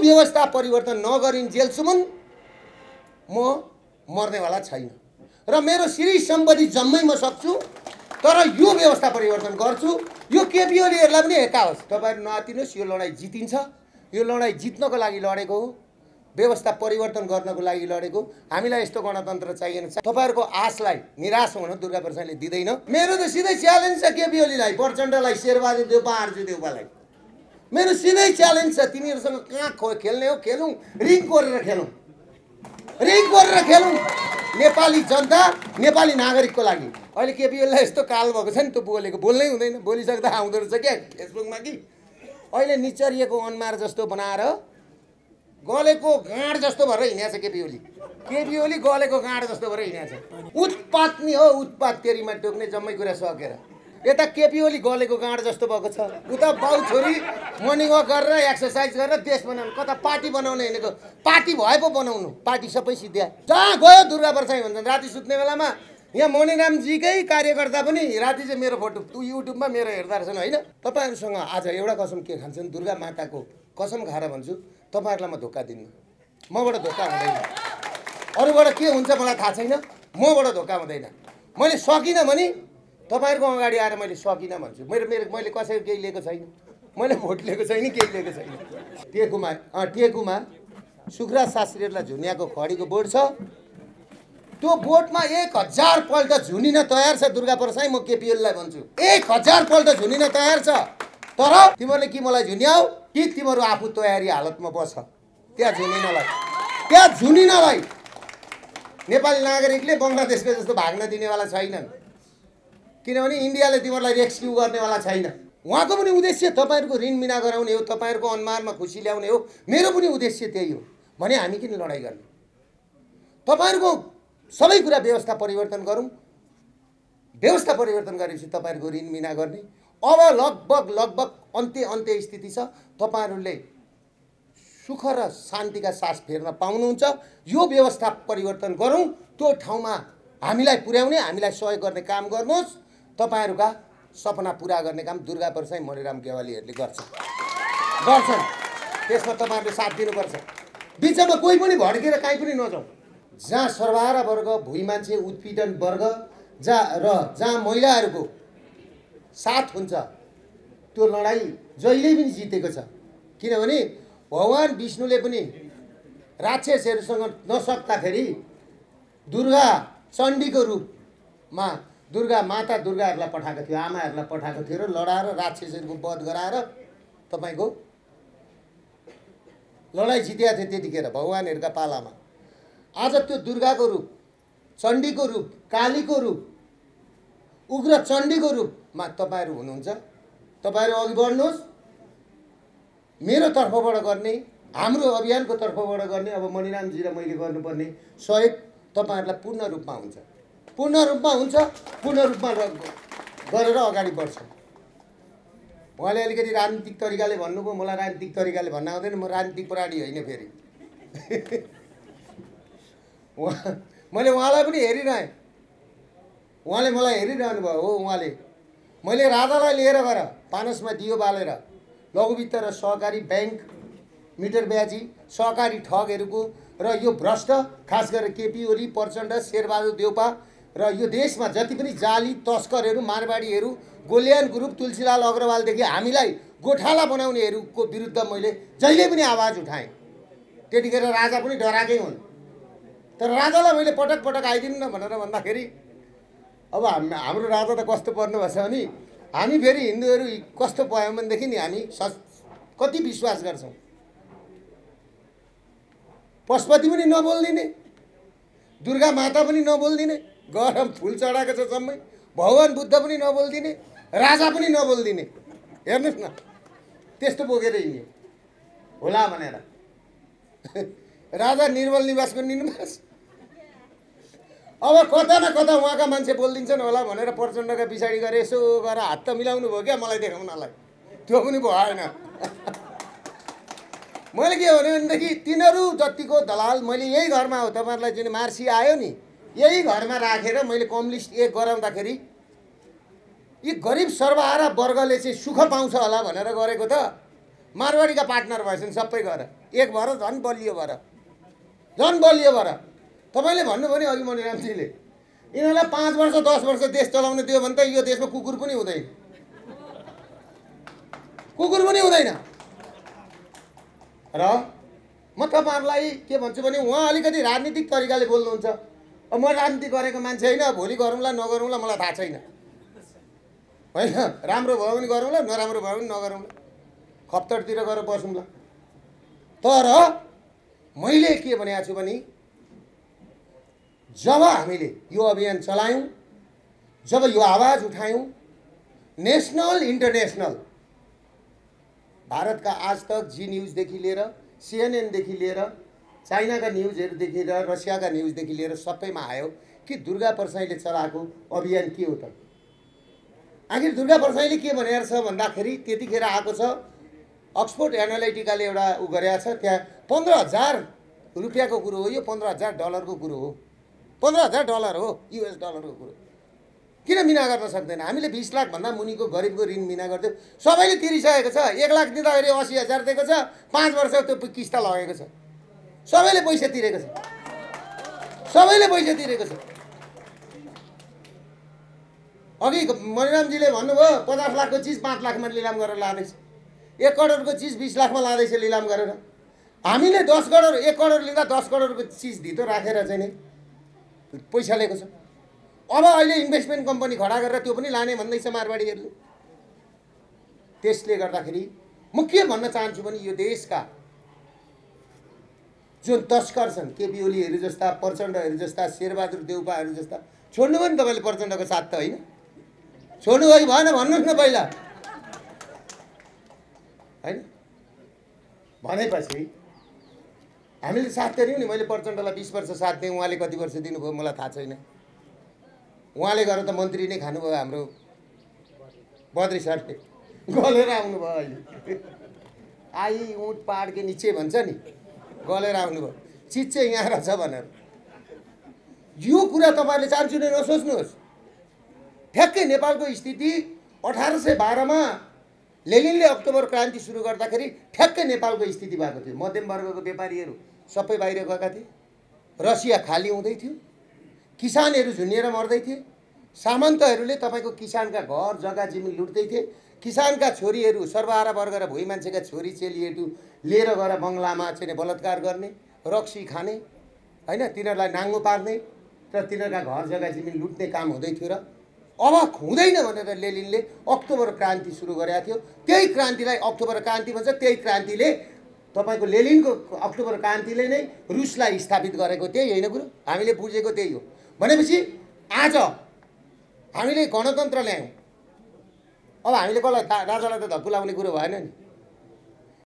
व्यवस्था परिवर्तन नगरिन्जेलसम्म म मर्नेवाला छैन र मेरो श्री सम्पत्ति जम्मै म सक्छु, तर यो व्यवस्था परिवर्तन गर्छु। यो केपी ओलीहरूलाई पनि हेकाओस्, तपाईहरु नआतिनुस्, यो लडाईँ जितिन्छ। यो लडाईँ जित्नको लागि लडेको हो, व्यवस्था परिवर्तन गर्नको लागि लडेको। हामीलाई यस्तो गणतन्त्र चाहिएन। तपाईहरुको आशलाई निराश हुन दुर्गाप्रसादले दिदैन। मेरो त सिधै च्यालेन्ज छ केपी ओलीलाई, प्रचण्डलाई, शेरबहादुर देउपा, आरजु देउपालाई। मेरो सिधै च्यालेन्ज छ, तिमीहरुसँग कहाँ खेल्ने हो खेलौं, रिङ कोरेर खेलौं, रिङ कोरेर खेलौं। नेपाली जनता, नेपाली नागरिकको लागि। अहिले केपी ओलीलाई यस्तो काल भएको छ नि, त्यो बोलेको बोल्नै हुँदैन, बोलिसक्दा आउँदो रहेछ क्या फेसबुकमा कि अहिले निचरिएको अनुहार जस्तो बनाएर गलेको गाँड जस्तो भएर हिँडेछ केपी ओली। केपी ओली गलेको गाँड जस्तो भएर हिँडेछ। उत्पात नि हो, उत्पात तेरीमा टोक्ने जम्मै कुरा सकेर। यता केपी ओली गलेको गाँड जस्तो भएको छ, उता बाउ छोरी मर्निङ वक गरेर एक्सर्साइज गरेर देश बनाउनु, कता पार्टी बनाउने हिँडेको। पार्टी भए पो बनाउनु, पार्टी सबै सिद्ध्या। जहाँ गयो दुर्गाप्रसाद भन्छन्। राति सुत्ने बेलामा यहाँ मणिरामजीकै कार्यकर्ता पनि राति चाहिँ मेरो फोटो युट्युबमा मेरो हेर्दा रहेछन् होइन। तपाईहरुसँग आज एउटा कसम के खान्छन्, दुर्गा माताको कसम खाएर भन्छु, तपाईहरुलाई म धोका दिन्न। मबाट धोका हुँदैन, अरूबाट के हुन्छ मलाई थाहा छैन, मबाट धोका हुँदैन। मैले सकिनँ भने तपाईहरुको अगाडि आएर मैले सकिनँ भन्छु। मैले कसैको केही लिएको छैन, मैले भोट लिएको छैन, केही लिएको छैन। टेकुमा सुखराज शास्त्रीहरुलाई झुनियाको खडीको बोर्ड छ। त्यो बोर्डमा 1000 पल्ट झुनिन तयार छ दुर्गाप्रसाद। म केपी ओलीलाई भन्छु 1000 पल्ट झुनिन तयार छ, तर तिमीहरुले कि मलाई झुन्याऊ कि तिमीहरु आफू तयारी हालतमा बस त्यहाँ झुनिनलाई। त्यहाँ झुनिनलाई नेपाली नागरिकले बंगलादेशको जस्तो भाग्न दिनेवाला छैनन्, किनभने इन्डियाले तिमीहरुलाई रेस्क्यु गर्नेवाला छैन। उहाँको पनि उद्देश्य तपाईहरुको ऋण मिना गराउने हो, तपाईहरुको अनुहारमा खुसी ल्याउने हो। मेरो पनि उद्देश्य त्यही हो भने हामी किन लडाईँ गर्ने? तपाईहरुको सबै कुरा व्यवस्था परिवर्तन गरौँ। व्यवस्था परिवर्तन गरेपछि तपाईहरुको ऋण मिना गर्ने। अब लगभग अन्त्य स्थिति छ। तपाईहरुले सुख र शान्तिका सास फेर्न पाउनुहुन्छ। यो व्यवस्था परिवर्तन गरौँ, त्यो ठाउँमा हामीलाई पुर्याउने, हामीलाई सहयोग गर्ने काम गर्नुहोस्। तपाईहरुका सपना पूरा गर्ने काम दुर्गाप्रसाद मणिराम गेवालीहरुले गर्छन्। त्यसमा तपाईहरुले साथ दिनुपर्छ। बिचमा कोही पनि भड्केर कहीँ पनि नजाउँ। जहाँ सर्वहारा वर्ग, भुइँ मान्छे, उत्पीडन वर्ग, जहाँ महिलाहरूको साथ हुन्छ, त्यो लडाईँ जहिले पनि जितेको छ। किनभने भगवान विष्णुले पनि राक्षसहरूसँग नसक्दाखेरि दुर्गा चण्डीको रूपमा दुर्गा माता दुर्गाहरूलाई पठाएको थियो, आमाहरूलाई पठाएको थियो र लडाएर राक्षसहरूको वध गराएर तपाईको लडाईँ जितेका थियो त्यतिखेर भगवानहरूका पालामा। आज त्यो दुर्गाको रूप, चण्डीको रूप, कालीको रूप, उग्र चण्डीको रूपमा तपाईहरु हुनुहुन्छ। तपाईहरु अघि बढ्नुहोस्। मेरो तर्फबाट गर्ने, हाम्रो अभियानको तर्फबाट गर्ने अब मणिरामजी र मैले गर्नुपर्ने सहयोग तपाईहरुलाई पूर्ण रूपमा हुन्छ, पूर्ण रूपमा गरेर अगाडि बढ्छ। उहाँले अलिकति राजनीतिक तरिकाले भन्नुभयो, मलाई राजनीतिक तरिकाले भन्न आउँदैन, म राजनीतिक प्राणी होइन फेरि। मैले उहाँलाई पनि हेरिरहेँ, उहाँले मलाई हेरिरहनु भयो हो। मैले राजालाई लिएर गएर पानसमा दियो बालेर लघुवित्त र सहकारी बैंक, मिटर ब्याजी, सहकारी ठगहरूको र यो भ्रष्ट खास गरेर केपी ओली, प्रचण्ड, शेरबहादुर देउपा र यो देशमा जति पनि जाली तस्करहरू, मारवाडीहरू, गोल्यान ग्रुप, तुलसीलाल अग्रवालदेखि हामीलाई गोठाला बनाउनेहरूको विरुद्ध मैले जहिले पनि आवाज उठाएँ। त्यतिखेर राजा पनि डराएकै हुन्। तर राजालाई मैले पटक पटक आइदिनु न भनेर भन्दाखेरि अब हाम्रो राजा त कस्तो पर्नु भएछ भने हामी फेरि हिन्दूहरू कस्तो पायौँ भनेदेखि नि हामी कति विश्वास गर्छौँ। पशुपति पनि नबोल्दिने, दुर्गा माता पनि नबोल्दिने, गरम फुल चढाएको छ जम्मै, भगवान बुद्ध पनि नबोल्दिने, राजा पनि नबोल्दिने। हेर्नुहोस् न, त्यस्तो बोकेर हिँड्यो होला भनेर। राजा निर्मल निवासको निवास अब कता न कता उहाँका मान्छे बोलिदिन्छन् होला भनेर प्रचण्डका पछाडि गएर यसो गरेर हात त मिलाउनु भयो क्या मलाई देखाउनलाई। त्यो पनि भएन। मैले के भनेदेखि तिनीहरू जतिको दलाल मैले यही घरमा हो, तपाईँहरूलाई जुन मार्सी आयो नि यही घरमा राखेर मैले कम्युनिस्ट 1 गराउँदाखेरि यी गरिब सर्वहारा वर्गले चाहिँ सुख पाउँछ होला भनेर गरेको त मारवाडीका पार्टनर भएछन् सबै गएर एक भएर झन् बलियो भएर तपाईँले भन्नुभयो नि अघि मणिरामजीले यिनीहरूलाई 5 वर्ष 10 वर्ष देश चलाउन दियो भने त यो देशमा कुकुर पनि हुँदैन र म तपाईँहरूलाई के भन्छु भने उहाँ अलिकति राजनीतिक तरिकाले बोल्नुहुन्छ। अब म राजनीति गरेको मान्छे होइन, भोलि गरौँला नगरौँला मलाई थाहा छैन होइन, राम्रो भयो भने गरौँला नराम्रो भयो भने नगरौँला, खप्तडतिर गएर बसौँला। तर मैले के भनेको छु भने जब हामीले यो अभियान चलायौँ, जब यो आवाज उठायौँ, नेसनल इन्टरनेसनल भारतका आज तक जी न्यूजदेखि लिएर CNN देखि लिएर चाइनाका न्युजहरूदेखि लिएर रसियाका न्युजदेखि लिएर सबैमा आयो कि दुर्गा परसाईले चलाएको अभियान के हो त। आखिर दुर्गा परसाईले के भनेर छ भन्दाखेरि त्यतिखेर आएको छ अक्सफोर्ड एनालिटिकाले एउटा उ गरेको छ, त्यहाँ 15,000 रुपियाँको कुरो हो, यो 15,000 डलरको कुरो हो, 15,000 डलर हो, US डलरको कुरो। किन मिना गर्न सक्दैन? हामीले 20 लाख भन्दा मुनिको गरिबको ऋण मिना गर्थ्यौँ, सबैले तिरिसकेको छ। 1 लाख दिँदाखेरि 80,000 दिएको छ, 5 वर्ष त्यो किस्ता लगेको छ, सबैले पैसा तिरेको छ, अघि मणिरामजीले भन्नुभयो 50 लाखको चिज 5 लाखमा लिलाम गरेर लाँदैछ, 1 करोडको चिज 20 लाखमा लाँदैछ लिलाम गरेर। हामीले 10 करोड 1 करोड लिँदा 10 करोडको चिज धितो राखेर चाहिँ नि पैसा लिएको छ। अब अहिले इन्भेस्टमेन्ट कम्पनी खडा गरेर त्यो पनि लाने भन्दैछ मारवाडीहरूले। त्यसले गर्दाखेरि म के भन्न चाहन्छु भने यो देशका जुन तस्कर छन्, केपी ओलीहरू जस्ता, प्रचण्डहरू जस्ता, शेरबहादुर देउपाहरू जस्ता, छोड्नु भयो नि तपाईँले प्रचण्डको साथ त होइन, छोड्नु भयो भएन भन्नुहोस् न पहिला होइन। भनेपछि हामीले साथ दियौँ नि, मैले प्रचण्डलाई 20 वर्ष साथ दिएँ, उहाँले कति वर्ष दिनुभयो मलाई थाहा छैन। उहाँले गएर त मन्त्री नै खानुभयो, हाम्रो बद्री सरले गलेर आउनुभयो। अहिले आई ऊँट पहाड के नीचे भन्छ नि, गलेर आउनुभयो, चिज चाहिँ यहाँ रहेछ भनेर। यो कुरा तपाईँहरूले चान्चु नै नसोच्नुहोस्। ठ्याक्कै नेपालको स्थिति 1812 मा लेनिनले अक्टोबर क्रान्ति सुरु गर्दाखेरि ठ्याक्कै नेपालको स्थिति भएको थियो। मध्यम वर्गको व्यापारीहरू सबै बाहिर गएका थिए, रसिया खाली हुँदै थियो, किसानहरू झुन्निएर मर्दै थिए, सामन्तहरूले तपाईँको किसानका घर जग्गा जमिन लुट्दै थिए, किसानका छोरीहरू सर्वहारा वर्ग र भोइ मान्छेका छोरी चेलीहरू लिएर गएर बङ्गलामा चाहिँ बलात्कार गर्ने, रक्सी खाने होइन, तिनीहरूलाई नाङ्गो पार्ने र तिनीहरूका घर जग्गा जमिन लुट्ने काम हुँदै थियो। र अब हुँदैन भनेर लेनिनले अक्टोबर क्रान्ति सुरु गरेका थियो। त्यही क्रान्तिलाई अक्टोबर क्रान्ति भन्छ। त्यही क्रान्तिले तपाईँको लेनिनको अक्टोबर क्रान्तिले नै रुसलाई स्थापित गरेको, त्यही होइन कुरो, हामीले बुझेको त्यही हो। भनेपछि आज हामीले गणतन्त्र ल्यायौँ, अब हामीले कसलाई राजालाई त धक्कु लाउने कुरो भएन नि।